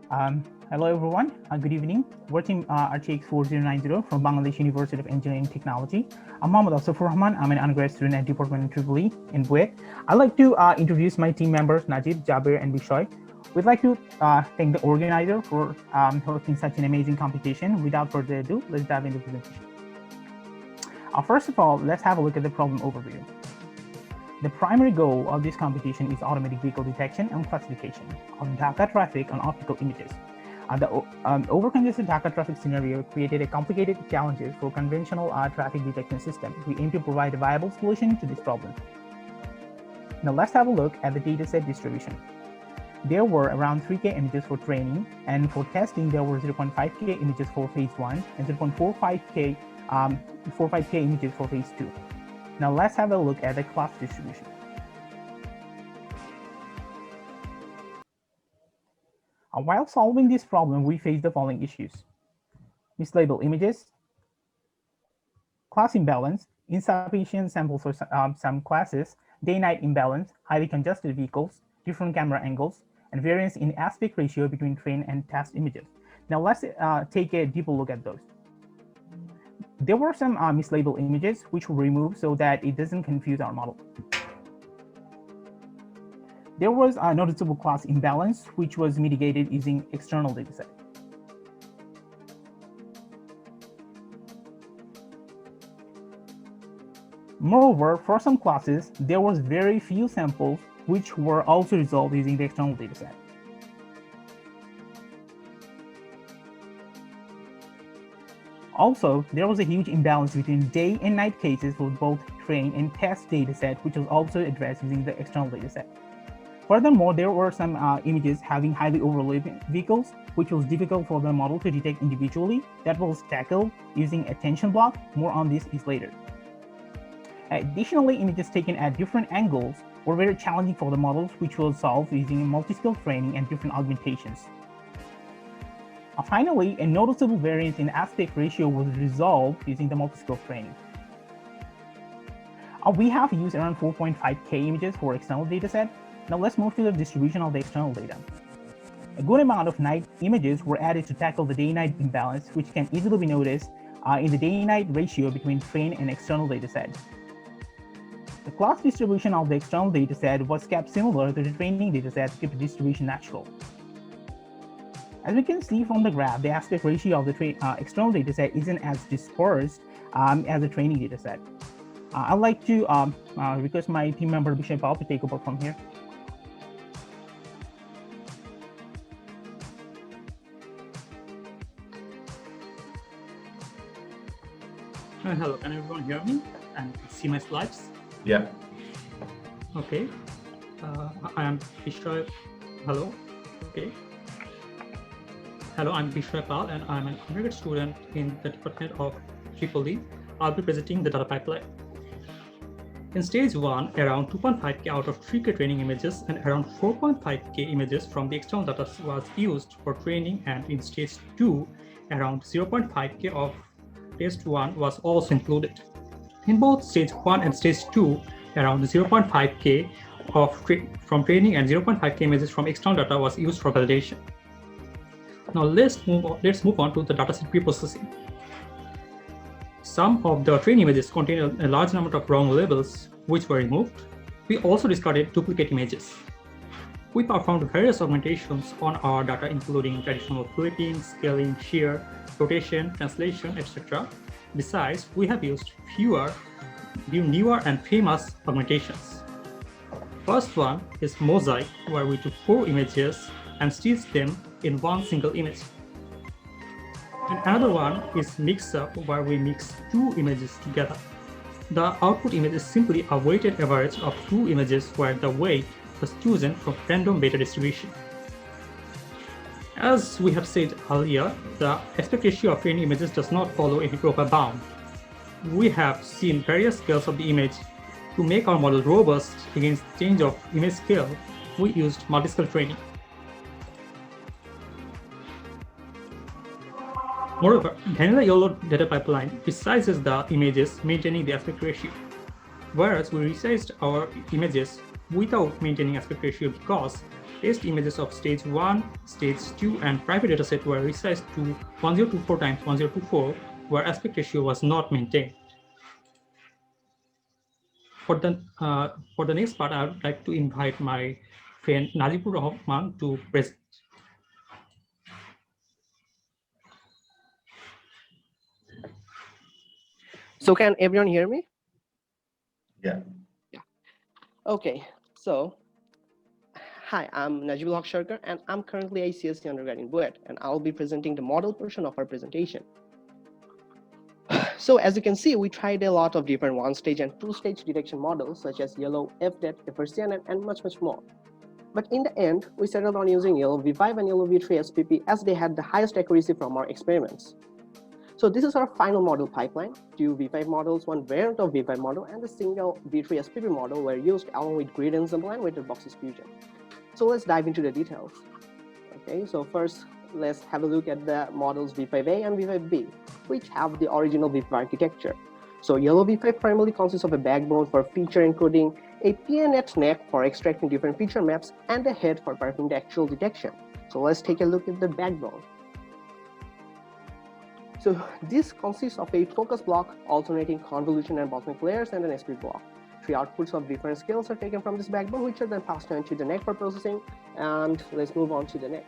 Hello everyone, good evening. We're team RTX 4090 from Bangladesh University of Engineering and Technology. I'm Mohammad Asafur Rahman. I'm an undergrad student at Department of EEE in Buet. I'd like to introduce my team members, Najib, Jabir, and Bishoy. We'd like to thank the organizer for hosting such an amazing competition. Without further ado, let's dive into the presentation. First of all, let's have a look at the problem overview. The primary goal of this competition is automatic vehicle detection and classification of Dhaka traffic on optical images. The overcongested Dhaka traffic scenario created a complicated challenges for conventional traffic detection system. We aim to provide a viable solution to this problem. Now let's have a look at the dataset distribution. There were around 3K images for training, and for testing there were 0.5K images for phase 1 and 0.45K images for phase 2. Now let's have a look at the class distribution. While solving this problem, we face the following issues: mislabeled images, class imbalance, insufficient samples for some classes, day-night imbalance, highly congested vehicles, different camera angles, and variance in aspect ratio between train and test images. Now let's take a deeper look at those. There were some mislabeled images which were removed so that it doesn't confuse our model. There was a noticeable class imbalance which was mitigated using external dataset. Moreover, for some classes, there was very few samples which were also resolved using the external dataset. Also, there was a huge imbalance between day and night cases for both train and test dataset, which was also addressed using the external dataset. Furthermore, there were some images having highly overlapping vehicles, which was difficult for the model to detect individually. That was tackled using attention block. More on this is later. Additionally, images taken at different angles were very challenging for the models, which was solved using multi-skill training and different augmentations. Finally, a noticeable variance in aspect ratio was resolved using the multi-skill training. We have used around 4.5K images for external dataset. Now let's move to the distribution of the external data. A good amount of night images were added to tackle the day-night imbalance, which can easily be noticed in the day-night ratio between train and external dataset. The class distribution of the external dataset was kept similar to the training dataset to keep the distribution natural. As we can see from the graph, the aspect ratio of the external dataset isn't as dispersed as the training dataset. I'd like to request my team member Bishoy Paul to take over from here. Hello, can everyone hear me and see my slides? Yeah. Okay. I am Bishoy. Hello. Okay. Hello, I'm Bishoy Pal, and I'm an undergraduate student in the Department of EEE. I'll be presenting the data pipeline. In stage 1, around 2.5K out of 3K training images and around 4.5K images from the external data was used for training, and in stage 2, around 0.5K of test 1 was also included. In both stage 1 and stage 2, around 0.5K from training and 0.5K images from external data was used for validation. Now let's move on to the dataset preprocessing. Some of the training images contain a large number of wrong labels, which were removed. We also discarded duplicate images. We performed various augmentations on our data, including traditional flipping, scaling, shear, rotation, translation, etc. Besides, we have used newer and famous augmentations. First one is Mosaic, where we took 4 images and stitched them in one single image. And another one is Mix-up, where we mix 2 images together. The output image is simply a weighted average of 2 images where the weight was chosen from random beta distribution. As we have said earlier, the aspect ratio of training images does not follow any proper bound. We have seen various scales of the image. To make our model robust against change of image scale, we used multi-scale training. Moreover, vanilla yellow data pipeline resizes the images, maintaining the aspect ratio, whereas we resized our images without maintaining aspect ratio because test images of stage 1, stage 2, and private dataset were resized to 1024 times 1024, where aspect ratio was not maintained. For the next part, I would like to invite my friend Najibur Rahman to present. So can everyone hear me? Yeah. Okay, so hi, I'm Najibul Haq Sharkar, and I'm currently a CSC undergrad in BUET, and I'll be presenting the model portion of our presentation. So as you can see, we tried a lot of different one-stage and two-stage detection models, such as yellow, FDET, FRCN, and much more. But in the end, we settled on using yellow V5 and yellow V3 SPP as they had the highest accuracy from our experiments. So this is our final model pipeline. Two V5 models, one variant of V5 model, and a single V3 SPP model were used along with grid ensemble and weighted boxes fusion. So let's dive into the details. Okay, so first let's have a look at the models V5A and V5B, which have the original V5 architecture. So yellow V5 primarily consists of a backbone for feature encoding, a PNet neck for extracting different feature maps, and a head for performing the actual detection. So let's take a look at the backbone. So this consists of a focus block, alternating convolution and bottleneck layers, and an SP block. Three outputs of different scales are taken from this backbone, which are then passed on to the neck for processing. And let's move on to the neck.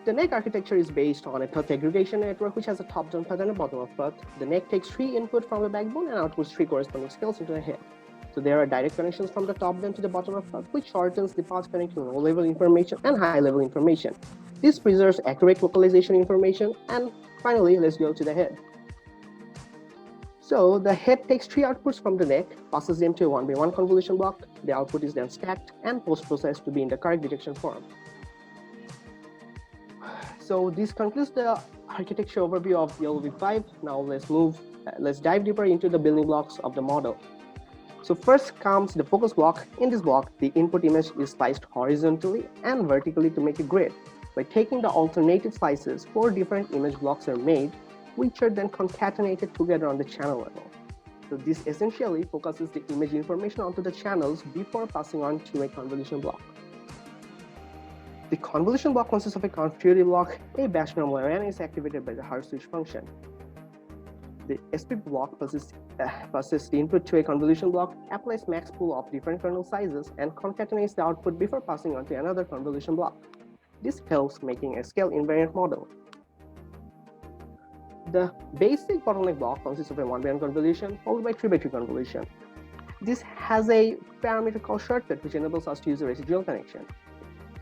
The neck architecture is based on a path aggregation network, which has a top-down path and a bottom-up path. The neck takes three input from the backbone and outputs three corresponding scales into a head. So there are direct connections from the top-down to the bottom-up path, which shortens the path connecting low-level information and high-level information. This preserves accurate localization information. And finally, let's go to the head. So the head takes three outputs from the neck, passes them to a 1x1 convolution block. The output is then stacked and post-processed to be in the correct detection form. So this concludes the architecture overview of yellow V5. Now let's dive deeper into the building blocks of the model. So first comes the focus block. In this block, the input image is sliced horizontally and vertically to make a grid. By taking the alternative slices, 4 different image blocks are made, which are then concatenated together on the channel level. So this essentially focuses the image information onto the channels before passing on to a convolution block. The convolution block consists of a confusion block, a batch normal array, and is activated by the hard switch function. The SP block passes the input to a convolution block, applies max pool of different kernel sizes, and concatenates the output before passing on to another convolution block. This helps making a scale invariant model. The basic bottleneck block consists of a 1x1 convolution followed by 3x3 convolution. This has a parameter called shortcut, which enables us to use a residual connection.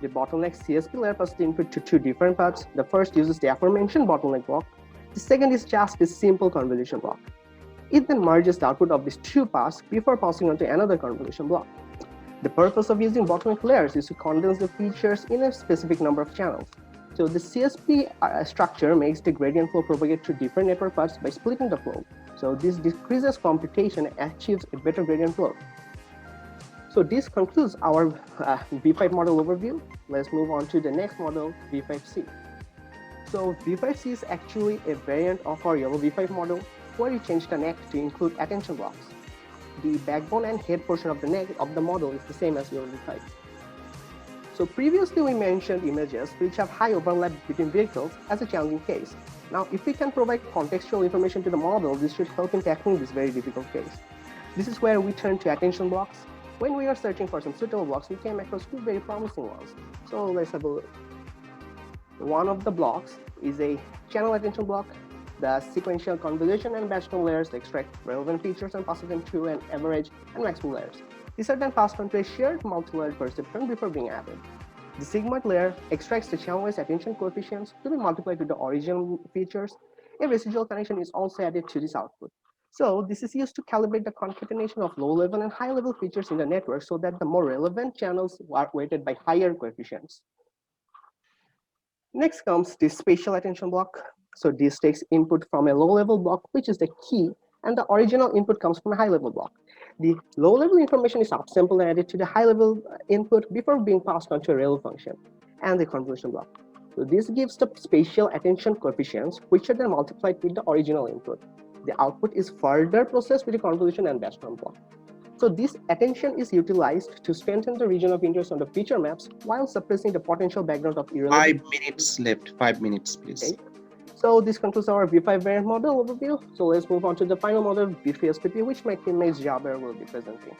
The bottleneck CSP layer passes the input to 2 different paths. The first uses the aforementioned bottleneck block. The second is just a simple convolution block. It then merges the output of these 2 paths before passing on to another convolution block. The purpose of using bottleneck layers is to condense the features in a specific number of channels. So the CSP structure makes the gradient flow propagate through different network paths by splitting the flow. So this decreases computation and achieves a better gradient flow. So this concludes our V5 model overview. Let's move on to the next model, V5C. So V5C is actually a variant of our yellow V5 model, where we changed the neck to include attention blocks. The backbone and head portion of the neck of the model is the same as yellow V5. So previously we mentioned images which have high overlap between vehicles as a challenging case. Now, if we can provide contextual information to the model, this should help in tackling this very difficult case. This is where we turn to attention blocks. When we are searching for some suitable blocks, we came across 2 very promising ones. So let's have a look. One of the blocks is a channel attention block. The sequential convolution and batch normal layers extract relevant features and pass them to an average and maximum layers. These are then passed on to a shared multi-layered perceptron before being added. The sigmoid layer extracts the channel-wise attention coefficients to be multiplied with the original features. A residual connection is also added to this output. So this is used to calibrate the concatenation of low-level and high-level features in the network so that the more relevant channels are weighted by higher coefficients. Next comes the spatial attention block. So this takes input from a low-level block, which is the key, and the original input comes from a high-level block. The low-level information is upsampled and added to the high-level input before being passed on to a ReLU function and the convolution block. So this gives the spatial attention coefficients, which are then multiplied with the original input. The output is further processed with the convolution and batch normal block. So this attention is utilized to strengthen the region of interest on the feature maps while suppressing the potential background of irrelevant. 5 minutes left. 5 minutes, please. Okay. So this concludes our V5 variant model overview. So let's move on to the final model, V3 SPP, which my teammate Jaber will be presenting.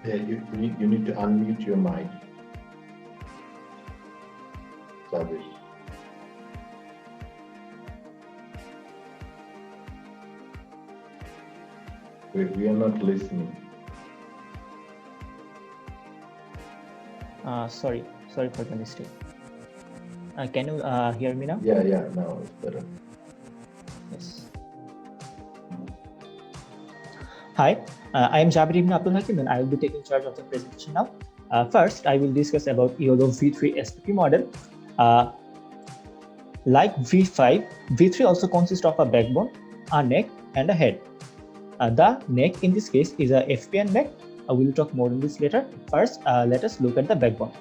Yeah, you need to unmute your mic. Sorry. We are not listening. Sorry for the mistake. Can you hear me now? Yeah, now it's better. Yes. Hi, I am Jabir Ibn Abdul Hakim and I will be taking charge of the presentation now. First, I will discuss about YOLO V3 SPP model. Like V5, V3 also consists of a backbone, a neck, and a head. The neck in this case is a FPN neck. I will talk more on this later. First, let us look at the backbone.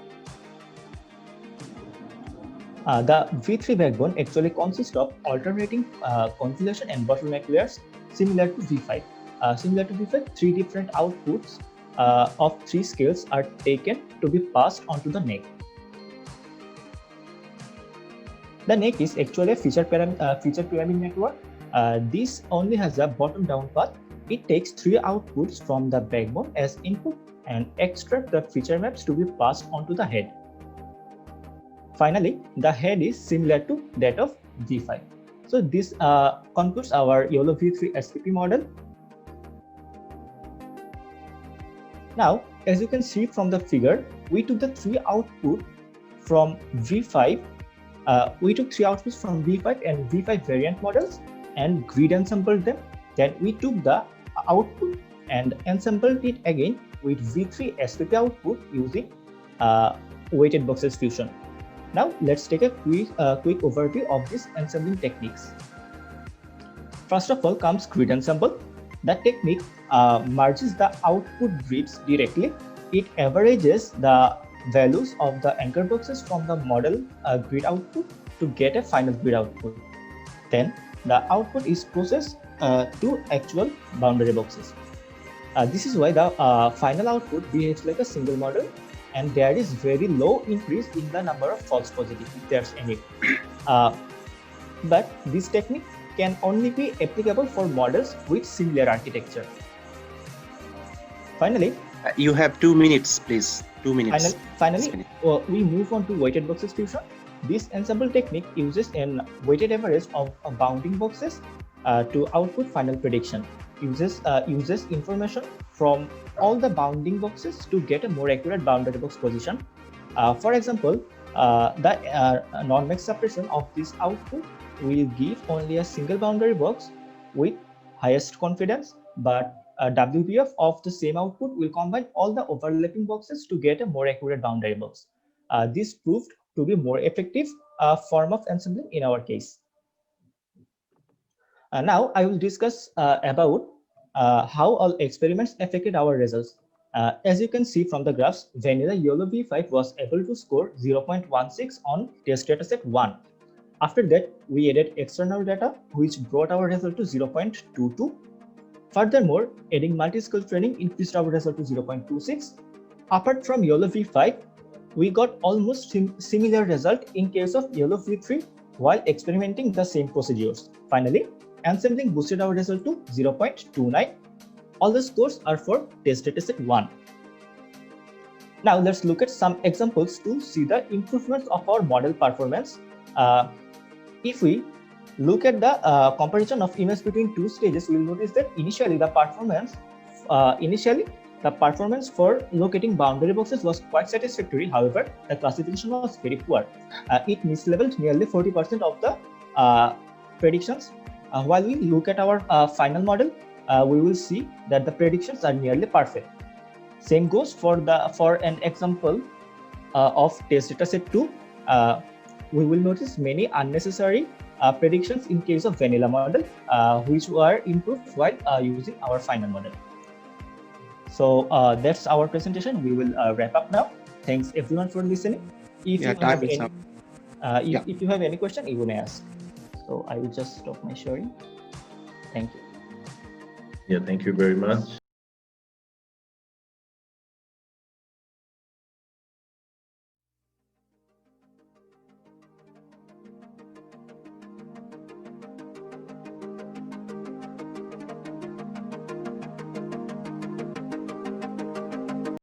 The V3 backbone actually consists of alternating convolution and bottleneck layers similar to V5. Similar to V5, 3 different outputs of 3 scales are taken to be passed onto the neck. The neck is actually a feature pyramid network. This only has a bottom-down path. It takes 3 outputs from the backbone as input and extract the feature maps to be passed onto the head. Finally, the head is similar to that of V5. So this concludes our YOLO V3 SPP model. Now, as you can see from the figure, we took the 3 outputs from V5. We took 3 outputs from V5 and V5 variant models and grid ensembled them. Then we took the output and ensembled it again with V3 SPP output using weighted boxes fusion. Now let's take a quick overview of these ensembling techniques. First of all comes grid ensemble. The technique merges the output grids directly. It averages the values of the anchor boxes from the model grid output to get a final grid output. Then the output is processed to actual boundary boxes. This is why the final output behaves like a single model, and there is very low increase in the number of false positives if there's any. But this technique can only be applicable for models with similar architecture. Finally, you have 2 minutes, please. 2 minutes. Finally, we move on to weighted boxes fusion. This ensemble technique uses an weighted average of bounding boxes to output final prediction. Uses information from all the bounding boxes to get a more accurate boundary box position. For example, the non-max suppression of this output will give only a single boundary box with highest confidence, but WBF of the same output will combine all the overlapping boxes to get a more accurate boundary box. This proved to be more effective form of ensembling in our case. Now I will discuss about how all experiments affected our results. As you can see from the graphs, vanilla YOLO V5 was able to score 0.16 on test dataset 1. After that, we added external data, which brought our result to 0.22. Furthermore, adding multi-skill training increased our result to 0.26. Apart from YOLO V5, we got almost similar result in case of YOLO V3 while experimenting the same procedures. Finally, ensembling boosted our result to 0.29. All the scores are for test dataset 1. Now let's look at some examples to see the improvements of our model performance. If we look at the comparison of image between 2 stages, we will notice that initially the performance for locating boundary boxes was quite satisfactory. However, the classification was very poor. It misleveled nearly 40% of the predictions. While we look at our final model, we will see that the predictions are nearly perfect. Same goes for an example of test dataset 2. we will notice many unnecessary predictions in case of vanilla model, which were improved while using our final model. So that's our presentation. We will wrap up now. Thanks everyone for listening. If you have any, if you have any question, you may ask. So I will just stop my sharing. Thank you. Yeah, thank you very much.